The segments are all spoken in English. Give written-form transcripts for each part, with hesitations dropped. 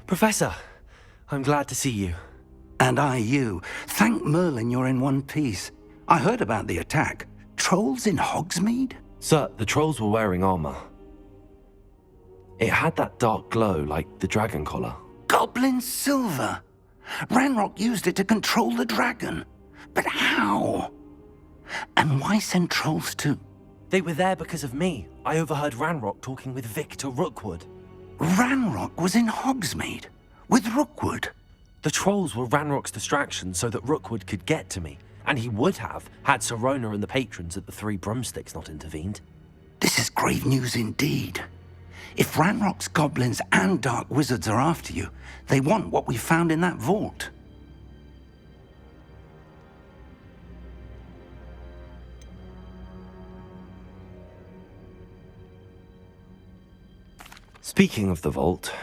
Professor, I'm glad to see you. And I you. Thank Merlin you're in one piece. I heard about the attack. Trolls in Hogsmeade? Sir, the trolls were wearing armor. It had that dark glow like the dragon collar. Goblin silver! Ranrock used it to control the dragon. But how? And why send trolls too? They were there because of me. I overheard Ranrock talking with Victor Rookwood. Ranrock was in Hogsmeade? With Rookwood? The trolls were Ranrock's distraction so that Rookwood could get to me. And he would have, had Sirona and the patrons at the Three Broomsticks not intervened. This is grave news indeed. If Ranrock's goblins and dark wizards are after you, they want what we found in that vault. Speaking of the vault,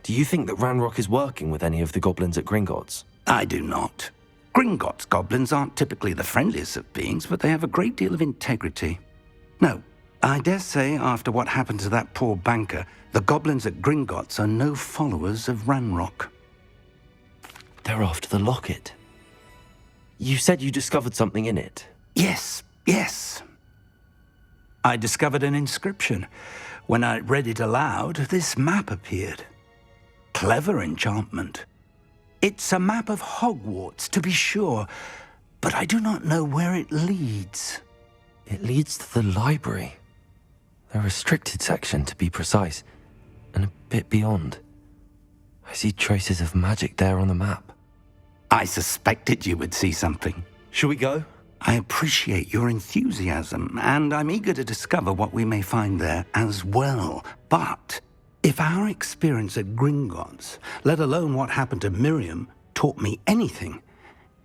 do you think that Ranrock is working with any of the goblins at Gringotts? I do not. Gringotts goblins aren't typically the friendliest of beings, but they have a great deal of integrity. No, I dare say after what happened to that poor banker, the goblins at Gringotts are no followers of Ranrock. They're after the locket. You said you discovered something in it. Yes. I discovered an inscription. When I read it aloud, this map appeared. Clever enchantment. It's a map of Hogwarts, to be sure, but I do not know where it leads. It leads to the library. The restricted section, to be precise, and a bit beyond. I see traces of magic there on the map. I suspected you would see something. Shall we go? I appreciate your enthusiasm, and I'm eager to discover what we may find there as well. But if our experience at Gringotts, let alone what happened to Miriam, taught me anything,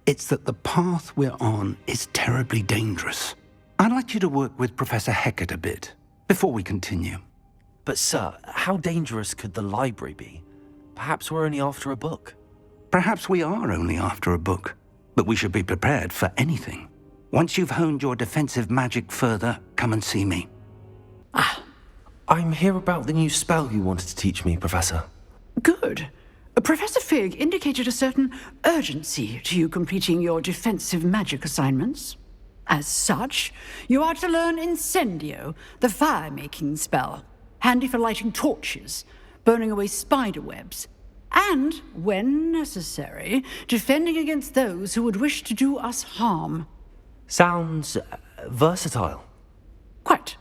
it's that the path we're on is terribly dangerous. I'd like you to work with Professor Hecat a bit before we continue. But sir, how dangerous could the library be? Perhaps we're only after a book. Perhaps we are only after a book, but we should be prepared for anything. Once you've honed your defensive magic further, come and see me. I'm here about the new spell you wanted to teach me, Professor. Good. Professor Fig indicated a certain urgency to you completing your defensive magic assignments. As such, you are to learn Incendio, the fire-making spell, handy for lighting torches, burning away spider webs, and, when necessary, defending against those who would wish to do us harm. Sounds versatile. Quite.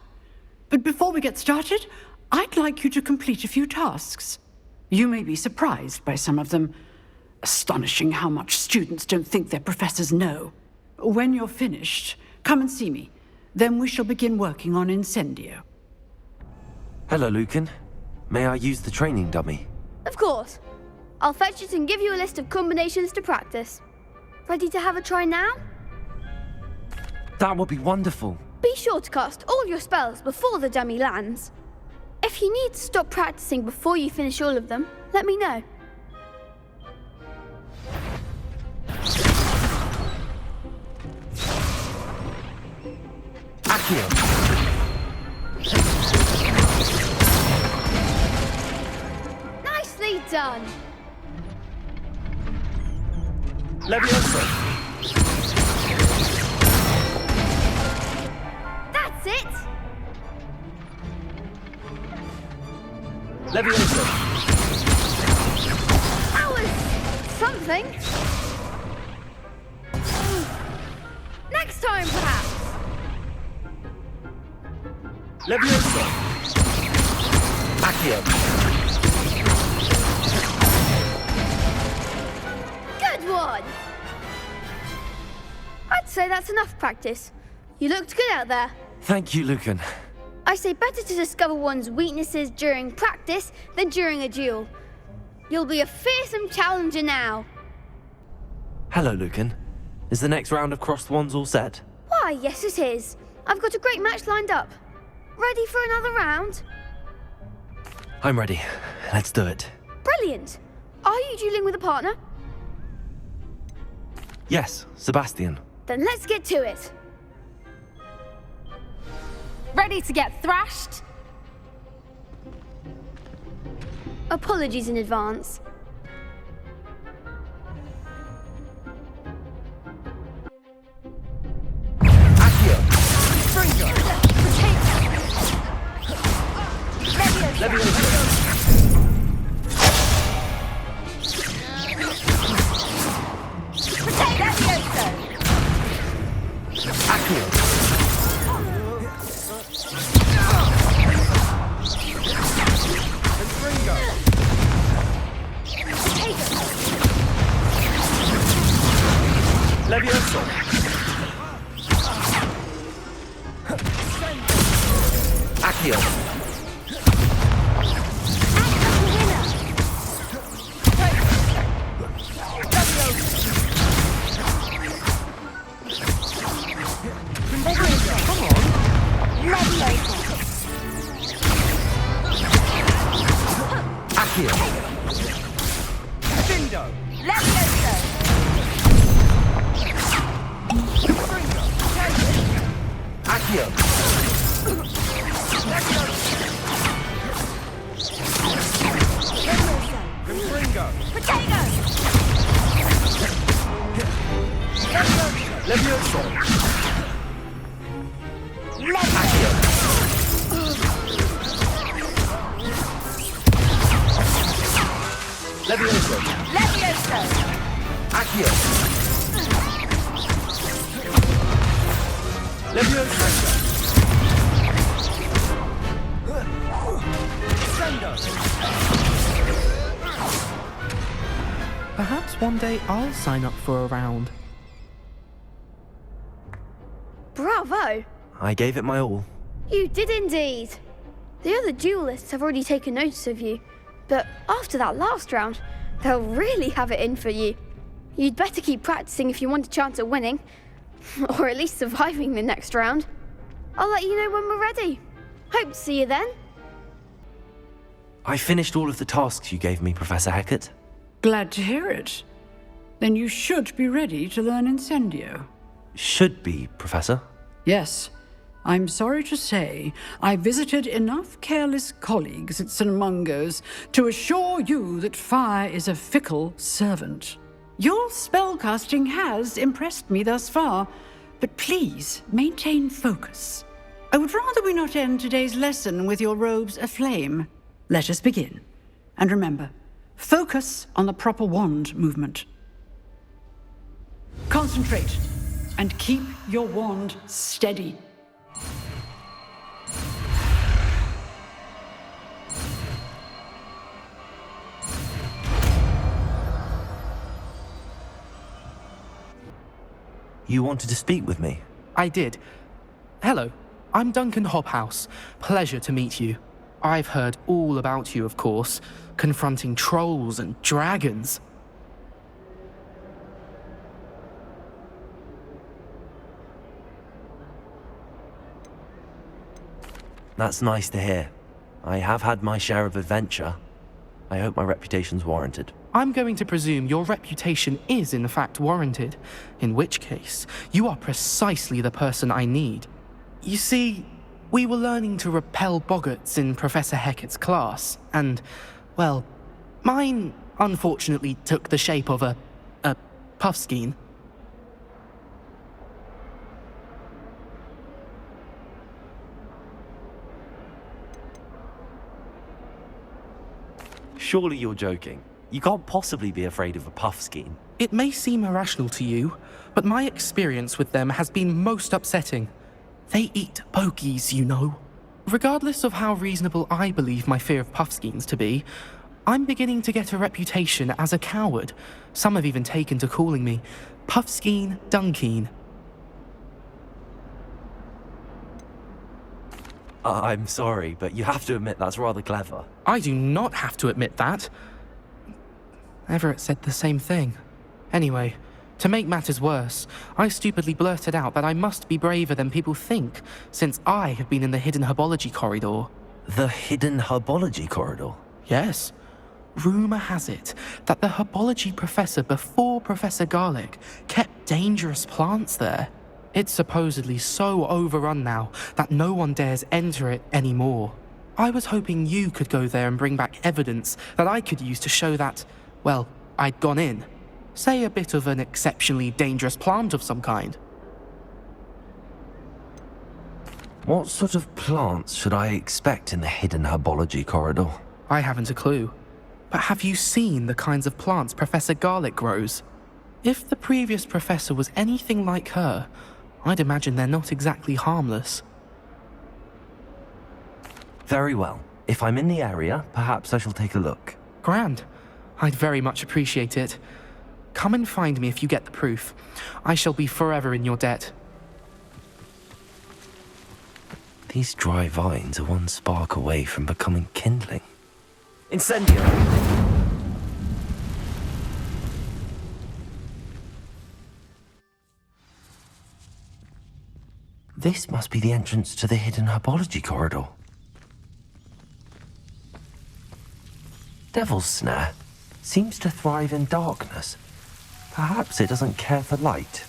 But before we get started, I'd like you to complete a few tasks. You may be surprised by some of them. Astonishing how much students don't think their professors know. When you're finished, come and see me. Then we shall begin working on Incendio. Hello, Lucan. May I use the training dummy? Of course. I'll fetch it and give you a list of combinations to practice. Ready to have a try now? That would be wonderful. Be sure to cast all your spells before the dummy lands. If you need to stop practicing before you finish all of them, let me know. Accio. Nicely done. Leviosa. That's it. Leviosa. That was something. Next time, perhaps. Leviosa. Accio. Good one. I'd say that's enough practice. You looked good out there. Thank you, Lucan. I say better to discover one's weaknesses during practice than during a duel. You'll be a fearsome challenger now. Hello, Lucan. Is the next round of Crossed Wands all set? Why, yes it is. I've got a great match lined up. Ready for another round? I'm ready. Let's do it. Brilliant. Are you dueling with a partner? Yes, Sebastian. Then let's get to it. Ready to get thrashed? Apologies in advance. Accio. Accio. Dindo! Levioso! Accio. Confringo! Potato! Levioso! Accio. Levioso! Levioso! Accio. Levioso! Sendo! Perhaps one day I'll sign up for a round. Bravo! I gave it my all. You did indeed. The other duelists have already taken notice of you, but after that last round, they'll really have it in for you. You'd better keep practicing if you want a chance at winning, or at least surviving the next round. I'll let you know when we're ready. Hope to see you then. I finished all of the tasks you gave me, Professor Hecat. Glad to hear it. Then you should be ready to learn Incendio. Should be, Professor. Yes. I'm sorry to say, I visited enough careless colleagues at St. Mungo's to assure you that fire is a fickle servant. Your spellcasting has impressed me thus far, but please maintain focus. I would rather we not end today's lesson with your robes aflame. Let us begin. And remember, focus on the proper wand movement. Concentrate and keep your wand steady. You wanted to speak with me? I did. Hello, I'm Duncan Hobhouse. Pleasure to meet you. I've heard all about you, of course, confronting trolls and dragons. That's nice to hear. I have had my share of adventure. I hope my reputation's warranted. I'm going to presume your reputation is in fact warranted, in which case, you are precisely the person I need. You see, we were learning to repel boggarts in Professor Hecat's class, and, well, mine unfortunately took the shape of a puffskein. Surely you're joking. You can't possibly be afraid of a puffskein. It may seem irrational to you, but my experience with them has been most upsetting. They eat bogies, you know. Regardless of how reasonable I believe my fear of puffskeins to be, I'm beginning to get a reputation as a coward. Some have even taken to calling me Puffskein Dunkeen. I'm sorry, but you have to admit that's rather clever. I do not have to admit that. Everett said the same thing. Anyway, to make matters worse, I stupidly blurted out that I must be braver than people think, since I have been in the hidden herbology corridor. The hidden herbology corridor? Yes. Rumour has it that the herbology professor before Professor Garlic kept dangerous plants there. It's supposedly so overrun now that no one dares enter it anymore. I was hoping you could go there and bring back evidence that I could use to show that, well, I'd gone in. Say a bit of an exceptionally dangerous plant of some kind. What sort of plants should I expect in the hidden herbology corridor? I haven't a clue. But have you seen the kinds of plants Professor Garlic grows? If the previous professor was anything like her, I'd imagine they're not exactly harmless. Very well. If I'm in the area, perhaps I shall take a look. Grand. I'd very much appreciate it. Come and find me if you get the proof. I shall be forever in your debt. These dry vines are one spark away from becoming kindling. Incendio! This must be the entrance to the hidden herbology corridor. Devil's Snare seems to thrive in darkness. Perhaps it doesn't care for light.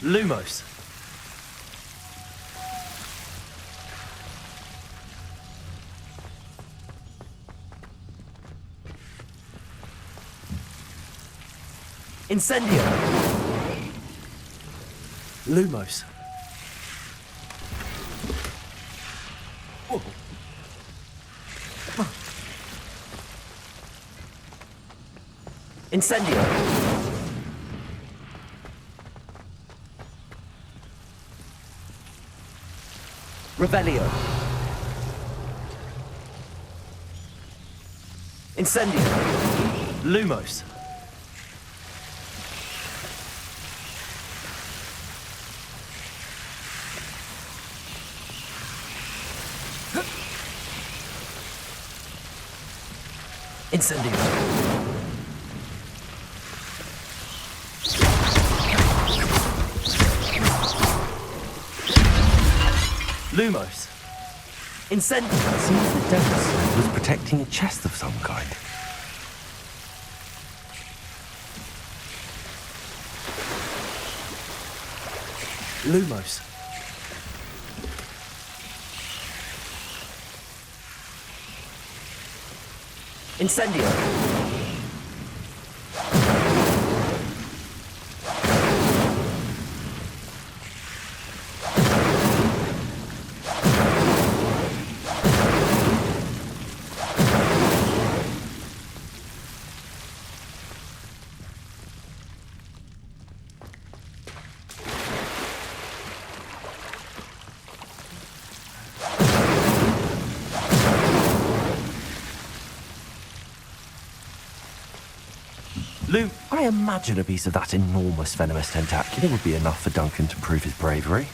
Lumos. Incendio. Lumos. Oh. Incendio. Revelio. Incendio. Lumos. Incendio. Lumos. Incendio. It seems the Devil's Snare was protecting a chest of some kind. Lumos. Incendio. I imagine a piece of that enormous venomous tentacular would be enough for Duncan to prove his bravery.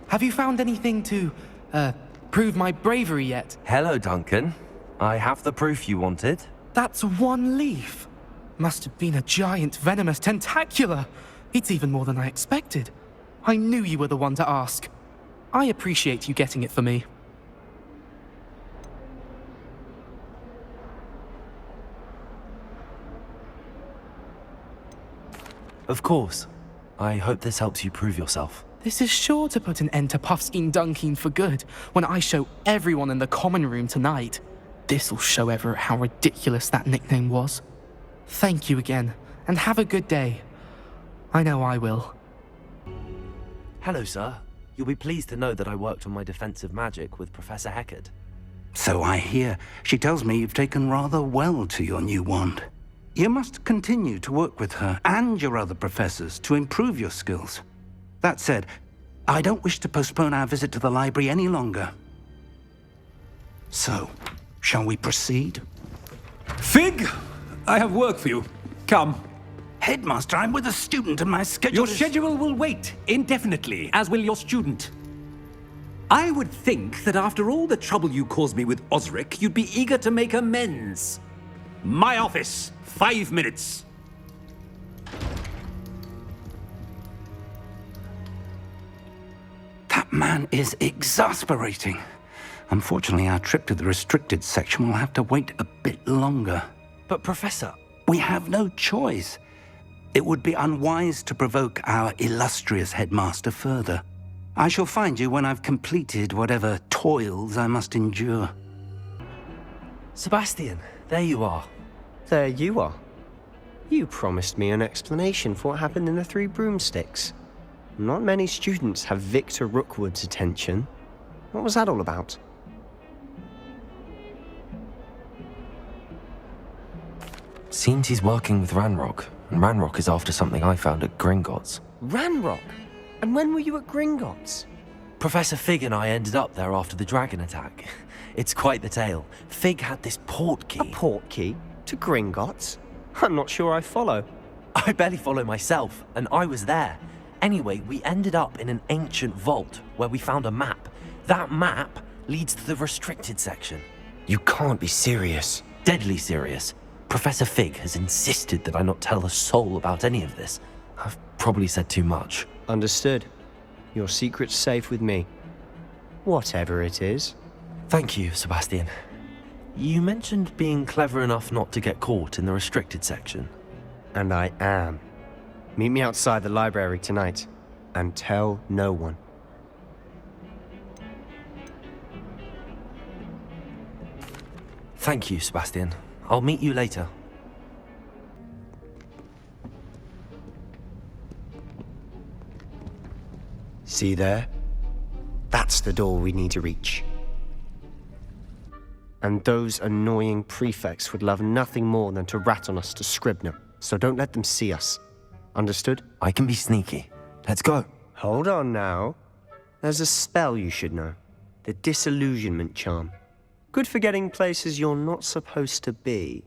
Have you found anything to, prove my bravery yet? Hello, Duncan. I have the proof you wanted. That's one leaf. Must have been a giant venomous tentacula. It's even more than I expected. I knew you were the one to ask. I appreciate you getting it for me. Of course. I hope this helps you prove yourself. This is sure to put an end to Puffskein Dunkeen for good when I show everyone in the common room tonight. This'll show Everett how ridiculous that nickname was. Thank you again, and have a good day. I know I will. Hello, sir. You'll be pleased to know that I worked on my defensive magic with Professor Heckard. So I hear. She tells me you've taken rather well to your new wand. You must continue to work with her and your other professors to improve your skills. That said, I don't wish to postpone our visit to the library any longer. So, shall we proceed? Fig, I have work for you. Come. Headmaster, I'm with a student and my schedule Your is... schedule will wait indefinitely, as will your student. I would think that after all the trouble you caused me with Osric, you'd be eager to make amends. My office, 5 minutes. That man is exasperating. Unfortunately, our trip to the restricted section will have to wait a bit longer. But, Professor... We have no choice. It would be unwise to provoke our illustrious headmaster further. I shall find you when I've completed whatever toils I must endure. Sebastian, there you are. There you are. You promised me an explanation for what happened in the Three Broomsticks. Not many students have Victor Rookwood's attention. What was that all about? Seems he's working with Ranrock, and Ranrock is after something I found at Gringotts. Ranrock? And when were you at Gringotts? Professor Fig and I ended up there after the dragon attack. It's quite the tale. Fig had this port key. A port key? To Gringotts? I'm not sure I follow. I barely follow myself, and I was there. Anyway, we ended up in an ancient vault where we found a map. That map leads to the restricted section. You can't be serious. Deadly serious. Professor Fig has insisted that I not tell a soul about any of this. I've probably said too much. Understood. Your secret's safe with me. Whatever it is. Thank you, Sebastian. You mentioned being clever enough not to get caught in the restricted section. And I am. Meet me outside the library tonight, and tell no one. Thank you, Sebastian. I'll meet you later. See there? That's the door we need to reach. And those annoying prefects would love nothing more than to rat on us to Scribner, so don't let them see us. Understood? I can be sneaky. Let's go. Hold on now. There's a spell you should know. The Disillusionment Charm. Good for getting places you're not supposed to be.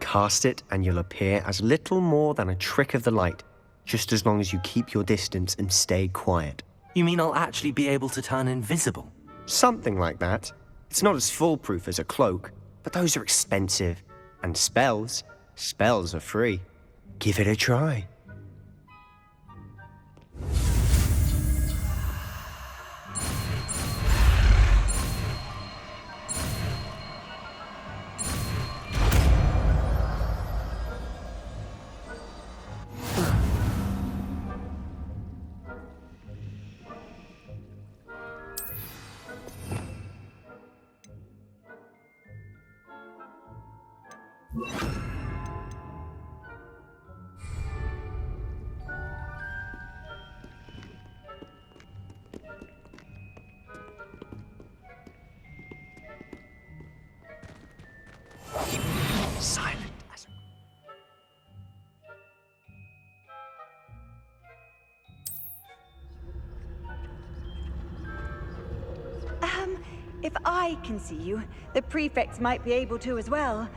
Cast it and you'll appear as little more than a trick of the light, just as long as you keep your distance and stay quiet. You mean I'll actually be able to turn invisible? Something like that. It's not as foolproof as a cloak, but those are expensive. And spells are free. Give it a try. Silent as If I can see you, the prefects might be able to as well.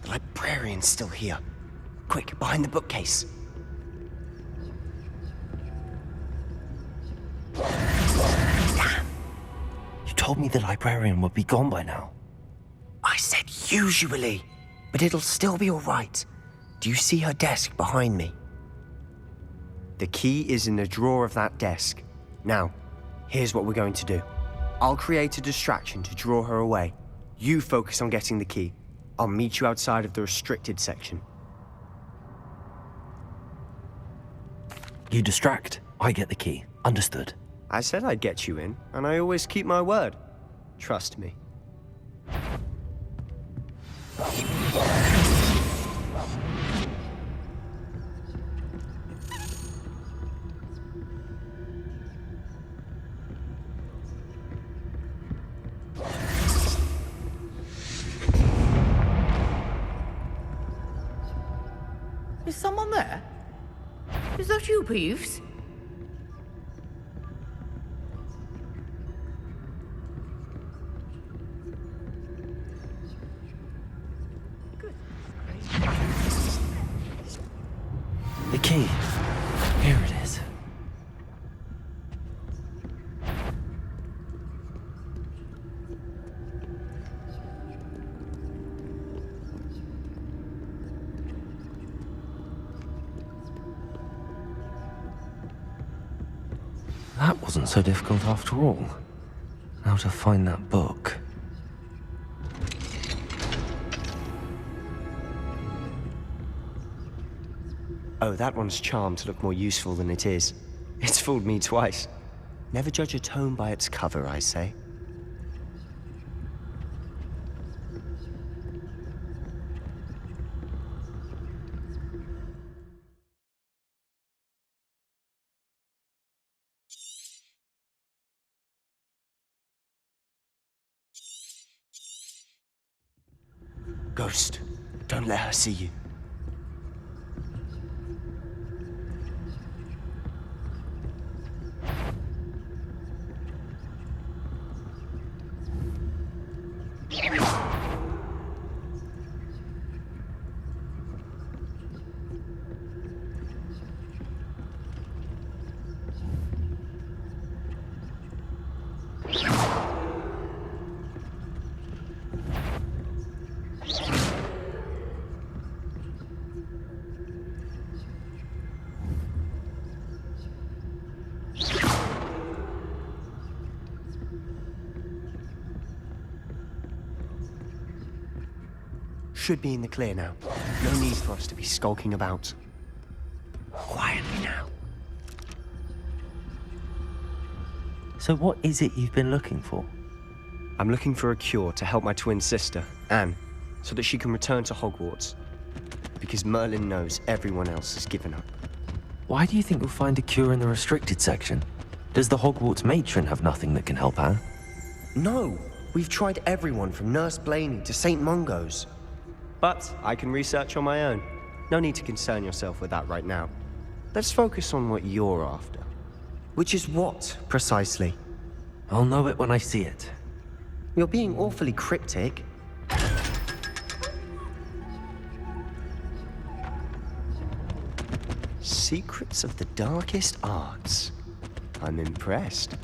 The librarian's still here. Quick, behind the bookcase. You told me the librarian would be gone by now. I said usually, but it'll still be all right. Do you see her desk behind me? The key is in the drawer of that desk. Now, here's what we're going to do. I'll create a distraction to draw her away. You focus on getting the key. I'll meet you outside of the restricted section. You distract, I get the key. Understood. I said I'd get you in, and I always keep my word. Trust me. Is someone there? Is that you, Peeves? The key. Here it is. That wasn't so difficult after all. Now to find that book. Oh, that one's charmed to look more useful than it is. It's fooled me twice. Never judge a tome by its cover, I say. Ghost, don't let her see you. Should be in the clear now. No need for us to be skulking about. Quietly now. So what is it you've been looking for? I'm looking for a cure to help my twin sister, Anne, so that she can return to Hogwarts. Because Merlin knows everyone else has given up. Why do you think you'll find a cure in the restricted section? Does the Hogwarts matron have nothing that can help Anne? No! We've tried everyone from Nurse Blaney to St. Mungo's. But I can research on my own. No need to concern yourself with that right now. Let's focus on what you're after. Which is what, precisely? I'll know it when I see it. You're being awfully cryptic. Secrets of the darkest arts. I'm impressed.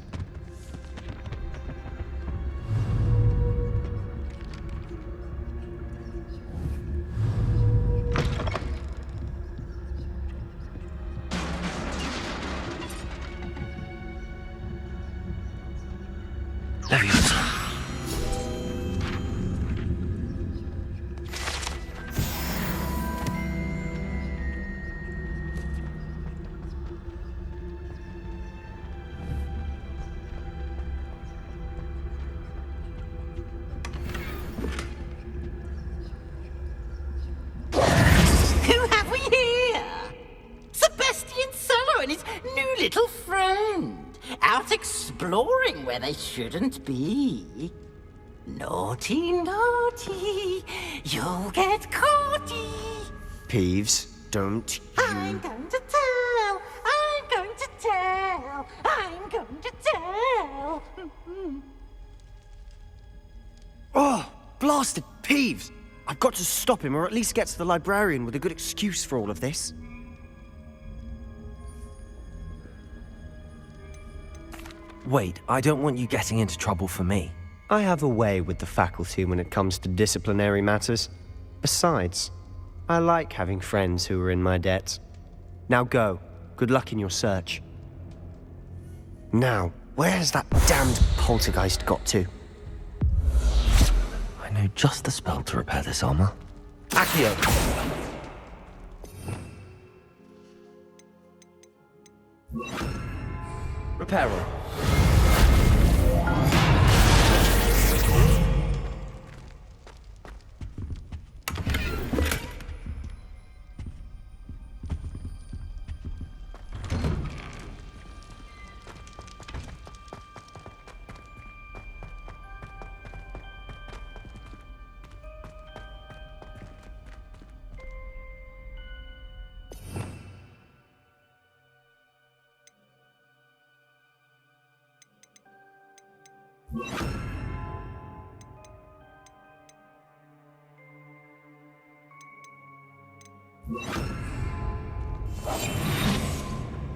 Who have we here? Sebastian Sallow and his new little friend, out exploring where they shouldn't be. Naughty, naughty, you'll get caughty. Peeves, don't you... I'm going to tell, I'm going to tell, I'm going to tell. Oh, blasted Peeves! I've got to stop him, or at least get to the librarian with a good excuse for all of this. Wait, I don't want you getting into trouble for me. I have a way with the faculty when it comes to disciplinary matters. Besides, I like having friends who are in my debt. Now go. Good luck in your search. Now, where has that damned poltergeist got to? I know just the spell to repair this armor. Accio! Reparo.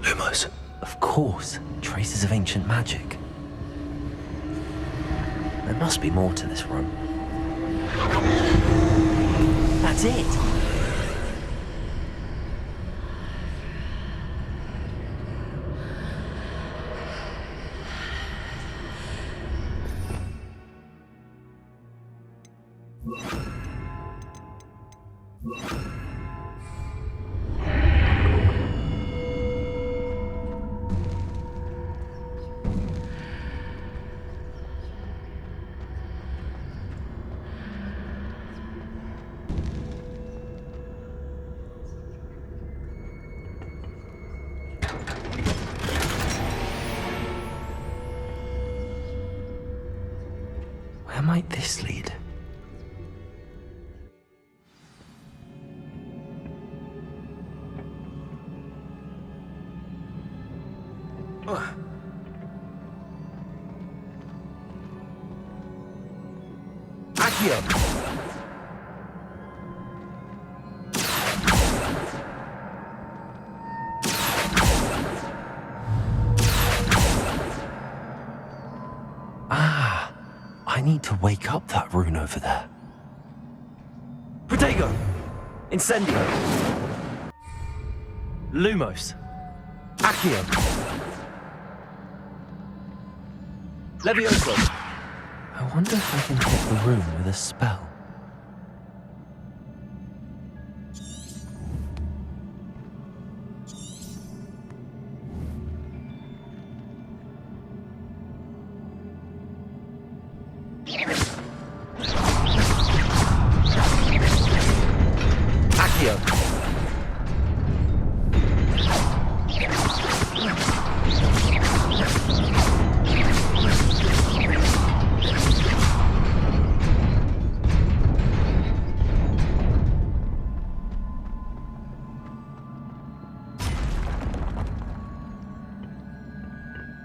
Lumos. Of course. Traces of ancient magic. There must be more to this room. That's it. might this lead? Accio! Ah, I need to wake up that rune over there. Protego! Incendio! Lumos! Accio! Levioso! I wonder if I can hit the rune with a spell. Accio!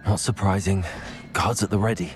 Not surprising. Guards at the ready.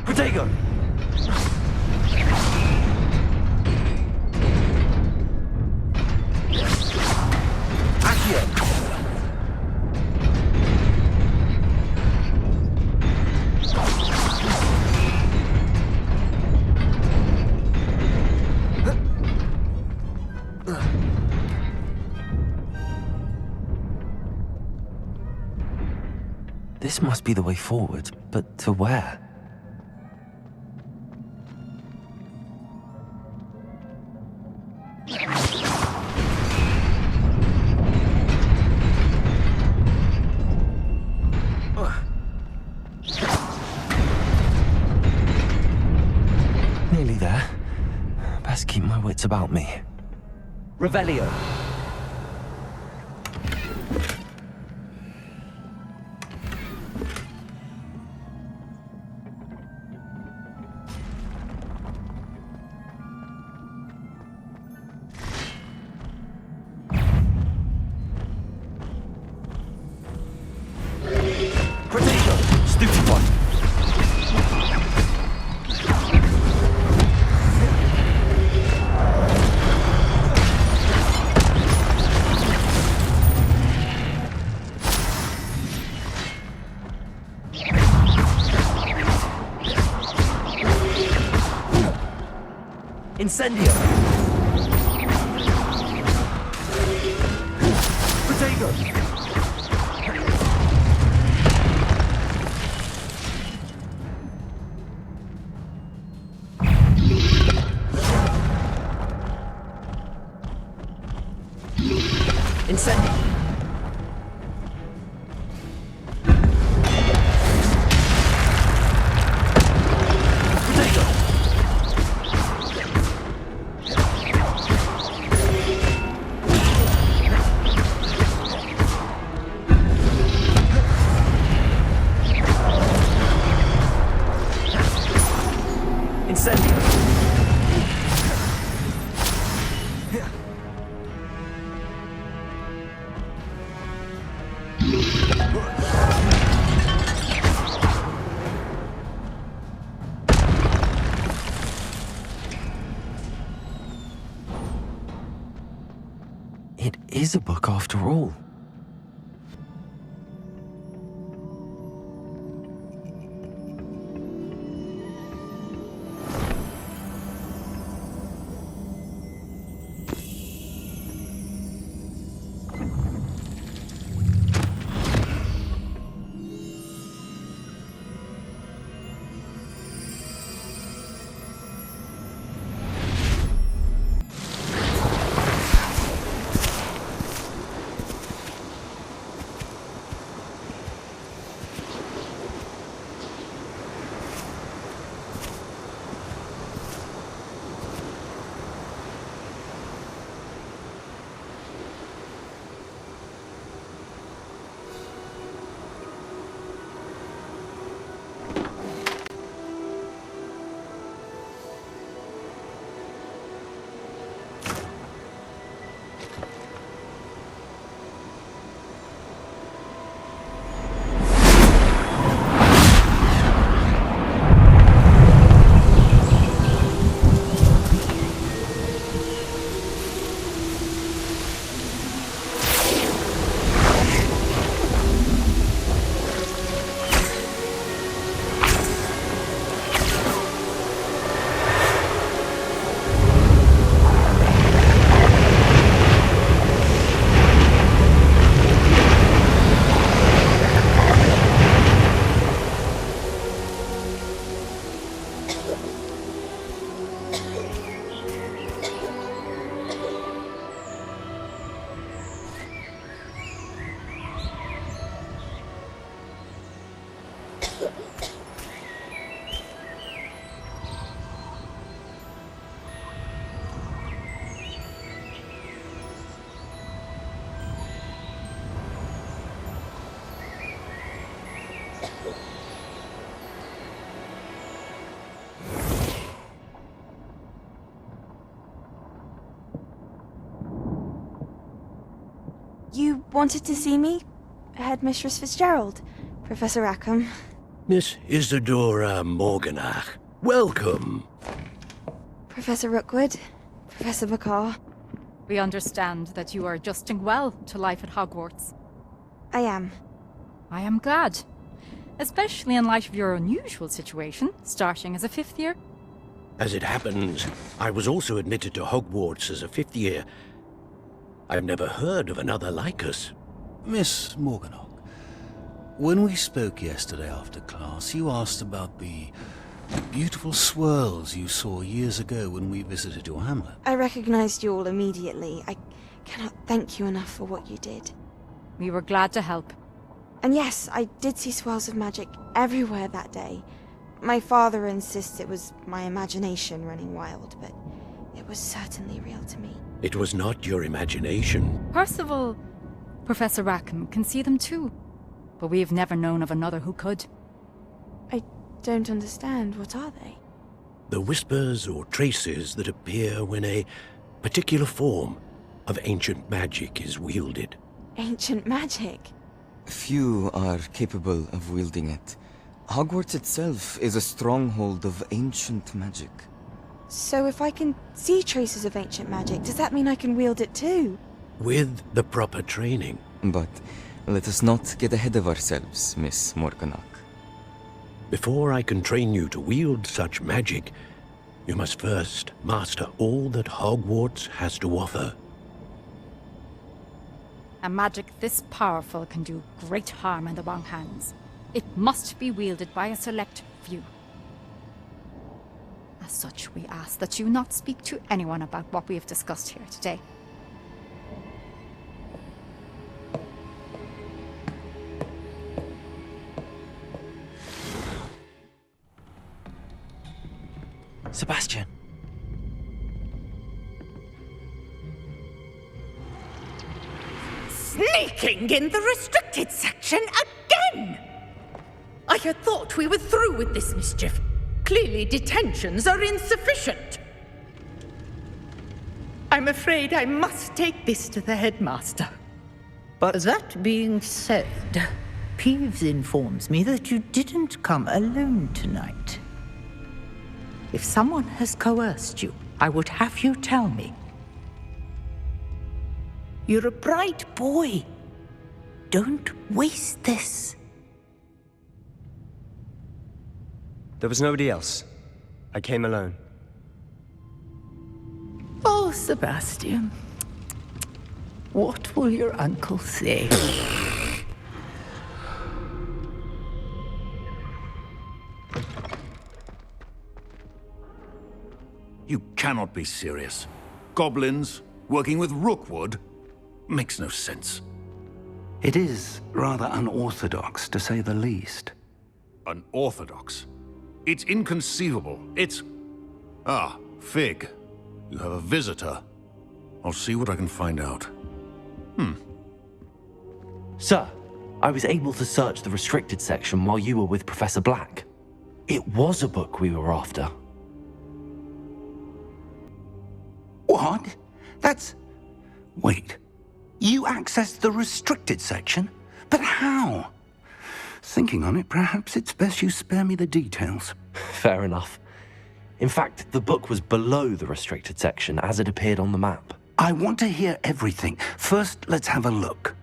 Protego! Accio! This must be the way forward, but to where? Nearly there. Best keep my wits about me. Revelio! Incendio! Protego! It is a book after all. You wanted to see me? Headmistress Fitzgerald, Professor Rackham. Miss Isadora Morganach, welcome. Professor Rookwood, Professor McCaw. We understand that you are adjusting well to life at Hogwarts. I am. I am glad. Especially in light of your unusual situation, starting as a 5th year. As it happens, I was also admitted to Hogwarts as a 5th year. I've never heard of another like us. Miss Morganach, when we spoke yesterday after class, you asked about the beautiful swirls you saw years ago when we visited your hamlet. I recognized you all immediately. I cannot thank you enough for what you did. We were glad to help. And yes, I did see swirls of magic everywhere that day. My father insists it was my imagination running wild, but it was certainly real to me. It was not your imagination. Percival, Professor Rackham can see them too. But we have never known of another who could. I don't understand. What are they? The whispers or traces that appear when a particular form of ancient magic is wielded. Ancient magic? Few are capable of wielding it. Hogwarts itself is a stronghold of ancient magic. So if I can see traces of ancient magic, does that mean I can wield it too? With the proper training. But let us not get ahead of ourselves, Miss Morganach. Before I can train you to wield such magic, you must first master all that Hogwarts has to offer. A magic this powerful can do great harm in the wrong hands. It must be wielded by a select few. As such, we ask that you not speak to anyone about what we have discussed here today. Sebastian. Sneaking in the restricted section again! I had thought we were through with this mischief. Clearly detentions are insufficient. I'm afraid I must take this to the headmaster. But that being said, Peeves informs me that you didn't come alone tonight. If someone has coerced you, I would have you tell me. You're a bright boy. Don't waste this. There was nobody else. I came alone. Oh, Sebastian. What will your uncle say? You cannot be serious. Goblins working with Rookwood? Makes no sense. It is rather unorthodox, to say the least. Unorthodox? It's inconceivable. It's... Ah, Fig. You have a visitor. I'll see what I can find out. Sir, I was able to search the restricted section while you were with Professor Black. It was a book we were after. What? That's... Wait. You accessed the restricted section? But how? Thinking on it, perhaps it's best you spare me the details. Fair enough. In fact, the book was below the restricted section as it appeared on the map. I want to hear everything. First, let's have a look.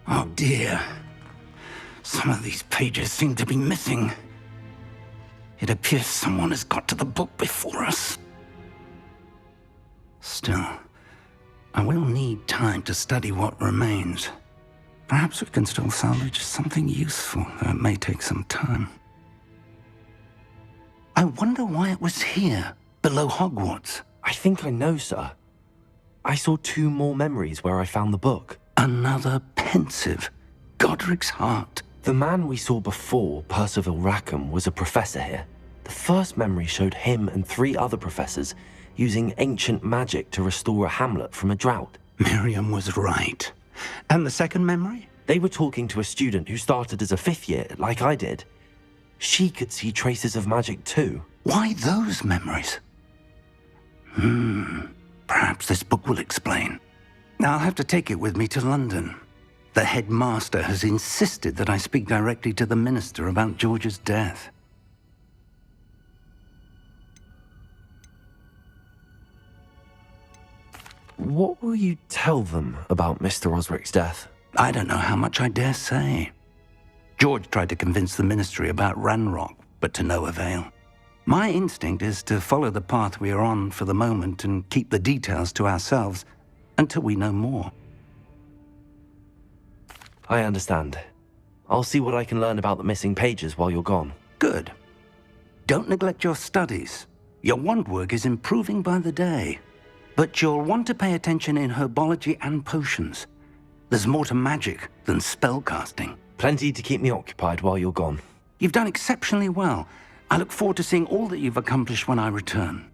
Oh dear. Some of these pages seem to be missing. It appears someone has got to the book before us. Still, I will need time to study what remains. Perhaps we can still salvage something useful, though it may take some time. I wonder why it was here, below Hogwarts. I think I know, sir. I saw 2 more memories where I found the book. Another pensive. Godric's heart. The man we saw before, Percival Rackham, was a professor here. The first memory showed him and 3 other professors using ancient magic to restore a hamlet from a drought. Miriam was right. And the second memory? They were talking to a student who started as a 5th year, like I did. She could see traces of magic too. Why those memories? Perhaps this book will explain. I'll have to take it with me to London. The headmaster has insisted that I speak directly to the minister about George's death. What will you tell them about Mr. Osric's death? I don't know how much I dare say. George tried to convince the ministry about Ranrock, but to no avail. My instinct is to follow the path we are on for the moment and keep the details to ourselves until we know more. I understand. I'll see what I can learn about the missing pages while you're gone. Good. Don't neglect your studies. Your wand work is improving by the day. But you'll want to pay attention in herbology and potions. There's more to magic than spellcasting. Plenty to keep me occupied while you're gone. You've done exceptionally well. I look forward to seeing all that you've accomplished when I return.